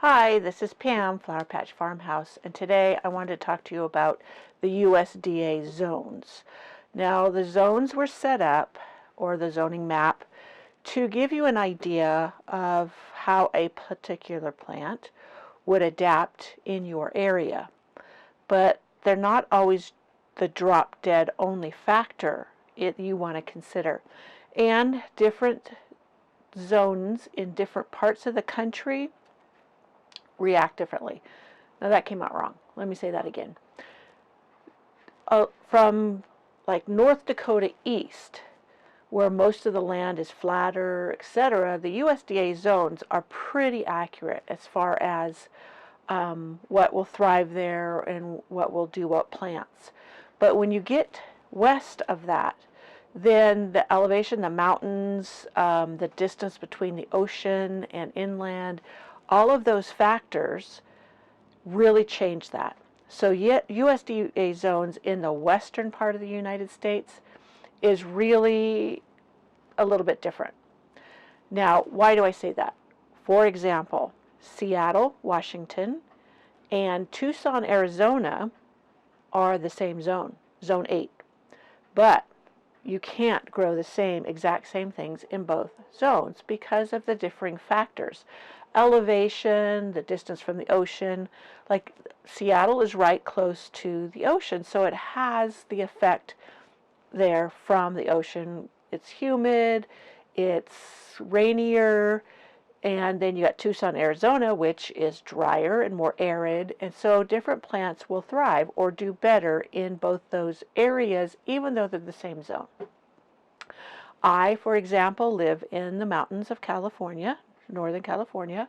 Hi, this is Pam, Flower Patch Farmhouse, and today I wanted to talk to you about the USDA zones. Now, the zones were set up, or the zoning map, to give you an idea of how a particular plant would adapt in your area. But they're not always the drop dead only factor you want to consider. And different zones in different parts of the country react differently. Now that came out wrong. Let me say that again. From like North Dakota east, where most of the land is flatter, etc., the USDA zones are pretty accurate as far as what will thrive there and what will do what plants. But when you get west of that, then the elevation, the mountains, the distance between the ocean and inland, all of those factors really change that. So yet USDA zones in the western part of the United States is really a little bit different. Now, why do I say that? For example, Seattle, Washington, and Tucson, Arizona are the same zone, Zone 8. But you can't grow the exact same things in both zones because of the differing factors. Elevation, the distance from the ocean. Like Seattle is right close to the ocean, so it has the effect there from the ocean. It's humid, it's rainier, and then you got Tucson, Arizona, which is drier and more arid, and so different plants will thrive or do better in both those areas, even though they're the same zone. I, for example, live in the mountains of California, Northern California,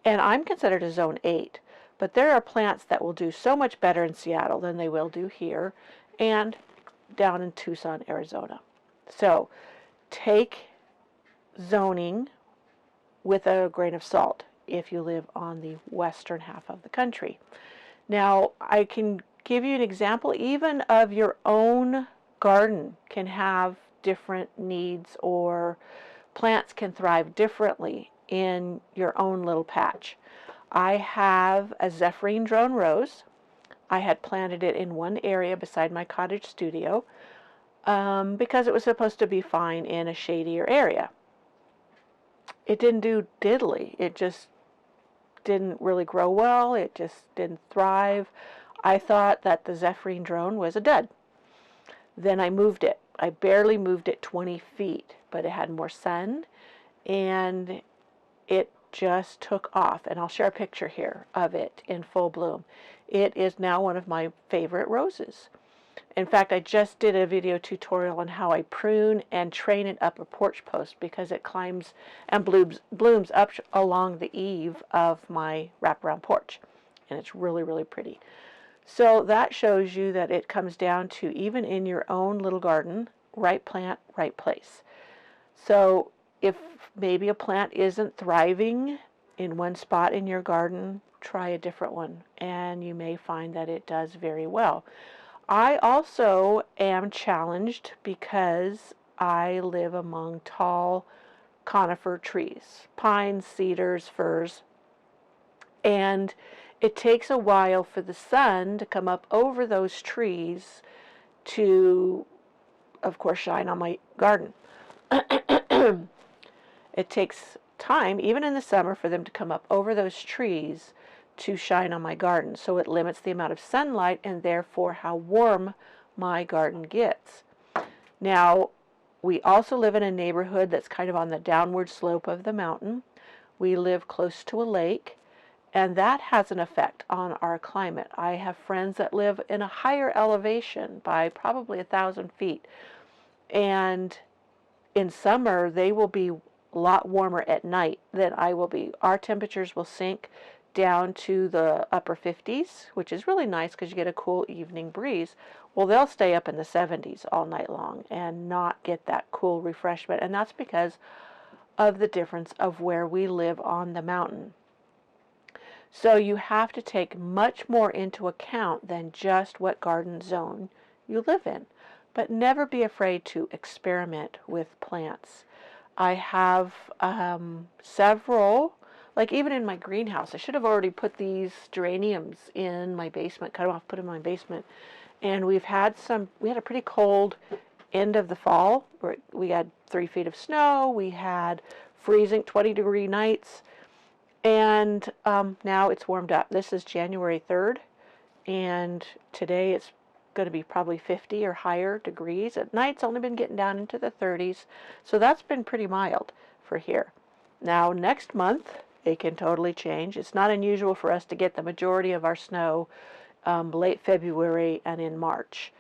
and I'm considered a Zone 8. But there are plants that will do so much better in Seattle than they will do here and down in Tucson, Arizona. So take zoning with a grain of salt if you live on the western half of the country. Now, I can give you an example even of your own garden can have different needs, or plants can thrive differently in your own little patch. I have a Zephyrine drone rose. I had planted it in one area beside my cottage studio because it was supposed to be fine in a shadier area. It didn't do diddly. It just didn't really grow well. It just didn't thrive. I thought that the Zephyrine drone was a dud. Then I moved it. I barely moved it 20 feet, but it had more sun and it just took off. And I'll share a picture here of it in full bloom. It is now one of my favorite roses. In fact, I just did a video tutorial on how I prune and train it up a porch post because it climbs and blooms up along the eave of my wraparound porch. And it's really, really pretty. So that shows you that it comes down to, even in your own little garden, right plant, right place. So if maybe a plant isn't thriving in one spot in your garden, try a different one, and you may find that it does very well. I also am challenged because I live among tall conifer trees, pines, cedars, firs, and it takes a while for the sun to come up over those trees to, of course, shine on my garden. It takes time, even in the summer, for them to come up over those trees to shine on my garden. So it limits the amount of sunlight and therefore how warm my garden gets. Now, we also live in a neighborhood that's kind of on the downward slope of the mountain. We live close to a lake, and that has an effect on our climate. I have friends that live in a higher elevation by probably 1,000 feet. And in summer, they will be a lot warmer at night than I will be. Our temperatures will sink down to the upper 50s, which is really nice because you get a cool evening breeze. Well, they'll stay up in the 70s all night long and not get that cool refreshment. And that's because of the difference of where we live on the mountain. So you have to take much more into account than just what garden zone you live in. But never be afraid to experiment with plants. I have several like even in my greenhouse, I should have already put these geraniums in my basement, cut them off, put them in my basement. And we had a pretty cold end of the fall where we had 3 feet of snow. We had freezing 20-degree nights. And now it's warmed up. This is January 3rd. And today it's going to be probably 50 or higher degrees. At night it's only been getting down into the 30s. So that's been pretty mild for here. Now next month it can totally change. It's not unusual for us to get the majority of our snow late February and in March,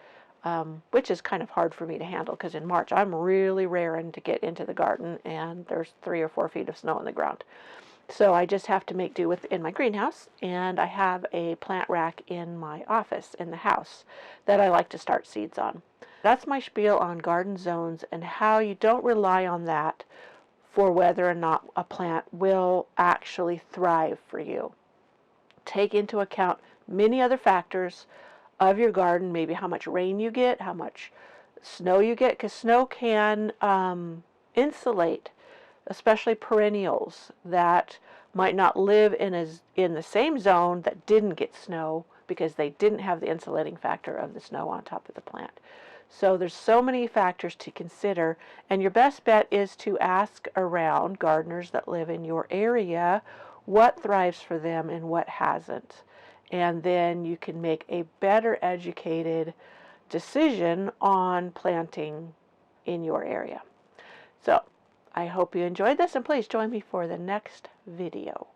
which is kind of hard for me to handle because in March I'm really raring to get into the garden and there's 3 or 4 feet of snow on the ground. So I just have to make do with in my greenhouse, and I have a plant rack in my office in the house that I like to start seeds on. That's my spiel on garden zones and how you don't rely on that for whether or not a plant will actually thrive for you. Take into account many other factors of your garden, maybe how much rain you get, how much snow you get, because snow can insulate especially perennials that might not live in the same zone that didn't get snow because they didn't have the insulating factor of the snow on top of the plant. So there's so many factors to consider, and your best bet is to ask around gardeners that live in your area what thrives for them and what hasn't. And then you can make a better educated decision on planting in your area. So I hope you enjoyed this, and please join me for the next video.